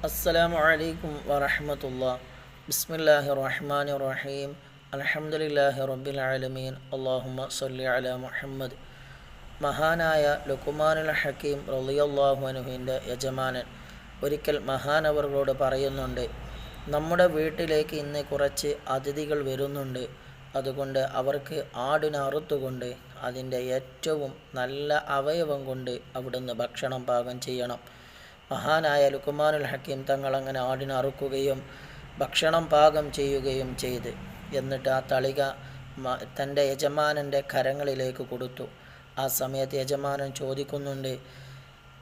അസ്സലാമു അലൈക്കും വറഹ്മത്തുള്ളാഹി. ബിസ്മില്ലാഹിർ റഹ്മാനിർ റഹീം. അൽഹംദുലില്ലാഹി റബ്ബിൽ ആലമീൻ. അല്ലാഹുമ്മ സ്വല്ലി അലാ മുഹമ്മദ്. മഹാനായ ലുഖ്മാനുൽ ഹക്കീം റളിയല്ലാഹു അൻഹുവിൻ്റെ യജമാനൻ ഒരിക്കൽ മഹാനവറുകളോട് പറയുന്നുണ്ട്, നമ്മുടെ വീട്ടിലേക്ക് ഇന്ന് കുറച്ച് അതിഥികൾ വരുന്നുണ്ട്. അതുകൊണ്ട് അവർക്ക് ആടിനെ അറുത്തുകൊണ്ട് അതിൻ്റെ ഏറ്റവും നല്ല അവയവം കൊണ്ട് അവിടുന്ന് ഭക്ഷണം പാകം ചെയ്യണം. മഹാനായ ലുഖ്മാനുൽ ഹക്കീം തങ്ങൾ അങ്ങനെ ആടിനെ അറുക്കുകയും ഭക്ഷണം പാകം ചെയ്യുകയും ചെയ്ത് എന്നിട്ട് ആ തളിക തൻ്റെ യജമാനൻ്റെ കരങ്ങളിലേക്ക് കൊടുത്തു. ആ സമയത്ത് യജമാനൻ ചോദിക്കുന്നുണ്ട്,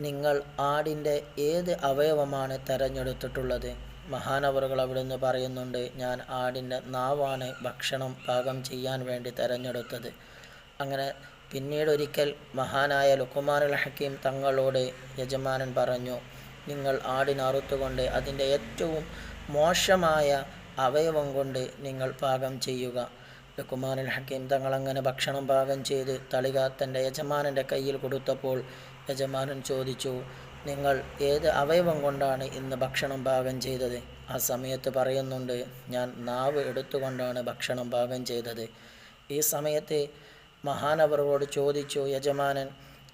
നിങ്ങൾ ആടിൻ്റെ ഏത് അവയവമാണ് തിരഞ്ഞെടുത്തിട്ടുള്ളത്? മഹാനവറുകൾ അവിടുന്ന് പറയുന്നുണ്ട്, ഞാൻ ആടിൻ്റെ നാവാണ് ഭക്ഷണം പാകം ചെയ്യാൻ വേണ്ടി തിരഞ്ഞെടുത്തത്. അങ്ങനെ പിന്നീടൊരിക്കൽ മഹാനായ ലുഖ്മാനുൽ ഹക്കീം തങ്ങളോട് യജമാനൻ പറഞ്ഞു, നിങ്ങൾ ആടിനെ അറുത്തുകൊണ്ട് അതിൻ്റെ ഏറ്റവും മോശമായ അവയവം കൊണ്ട് നിങ്ങൾ പാകം ചെയ്യുക. ലുഖ്മാനുൽ ഹക്കീം തങ്ങൾ അങ്ങനെ ഭക്ഷണം പാകം ചെയ്ത് തളിക തൻ്റെ യജമാനൻ്റെ കയ്യിൽ കൊടുത്തപ്പോൾ യജമാനൻ ചോദിച്ചു, നിങ്ങൾ ഏത് അവയവം കൊണ്ടാണ് ഇന്ന് ഭക്ഷണം പാകം ചെയ്തത്? ആ സമയത്ത് പറയുന്നുണ്ട്, ഞാൻ നാവ് എടുത്തുകൊണ്ടാണ് ഭക്ഷണം പാകം ചെയ്തത്. ഈ സമയത്ത് മഹാനവറുകളോട് ചോദിച്ചു യജമാനൻ,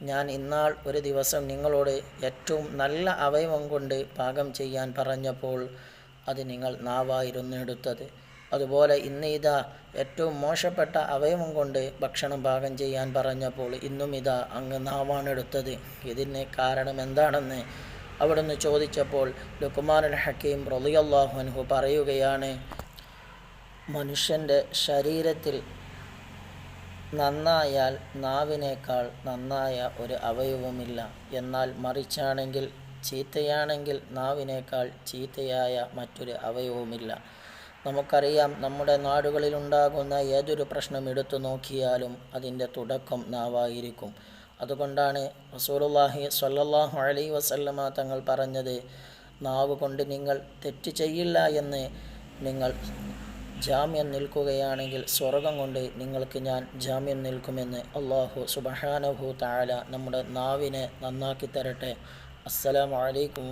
ഞാൻ ഇന്നാൾ ഒരു ദിവസം നിങ്ങളോട് ഏറ്റവും നല്ല അവയവം കൊണ്ട് പാകം ചെയ്യാൻ പറഞ്ഞപ്പോൾ അത് നിങ്ങൾ നാവായിരുന്നു എടുത്തത്. അതുപോലെ ഇന്ന് ഇതാ ഏറ്റവും മോശപ്പെട്ട അവയവം കൊണ്ട് ഭക്ഷണം പാകം ചെയ്യാൻ പറഞ്ഞപ്പോൾ ഇന്നും ഇതാ അങ്ങ് നാവാണ് എടുത്തത്. ഇതിന് കാരണം എന്താണെന്ന് അവിടുന്ന് ചോദിച്ചപ്പോൾ ലുഖ്മാനുൽ ഹക്കീം റളിയല്ലാഹു അൻഹു പറയുകയാണ്, മനുഷ്യൻ്റെ ശരീരത്തിൽ നന്നായാൽ നാവിനേക്കാൾ നന്നായ ഒരു അവയവമില്ല. എന്നാൽ മറിച്ചാണെങ്കിൽ ചീത്തയാണെങ്കിൽ നാവിനേക്കാൾ ചീത്തയായ മറ്റൊരു അവയവമില്ല. നമുക്കറിയാം, നമ്മുടെ നാടുകളിലുണ്ടാകുന്ന ഏതൊരു പ്രശ്നം എടുത്തു നോക്കിയാലും അതിൻ്റെ തുടക്കം നാവായിരിക്കും. അതുകൊണ്ടാണ് റസൂലുള്ളാഹി സ്വല്ലല്ലാഹു അലൈഹി വസല്ലമ തങ്ങൾ പറഞ്ഞത്, നാവ് കൊണ്ട് നിങ്ങൾ തെറ്റ് ചെയ്യില്ല എന്ന് നിങ്ങൾ ജാമ്യം നിൽക്കുകയാണെങ്കിൽ സ്വർഗം കൊണ്ട് നിങ്ങൾക്ക് ഞാൻ ജാമ്യം നിൽക്കുമെന്ന്. അല്ലാഹു സുബ്ഹാനഹു തആല നമ്മുടെ നാവിനെ നന്നാക്കി തരട്ടെ. അസ്സലാമു അലൈക്കും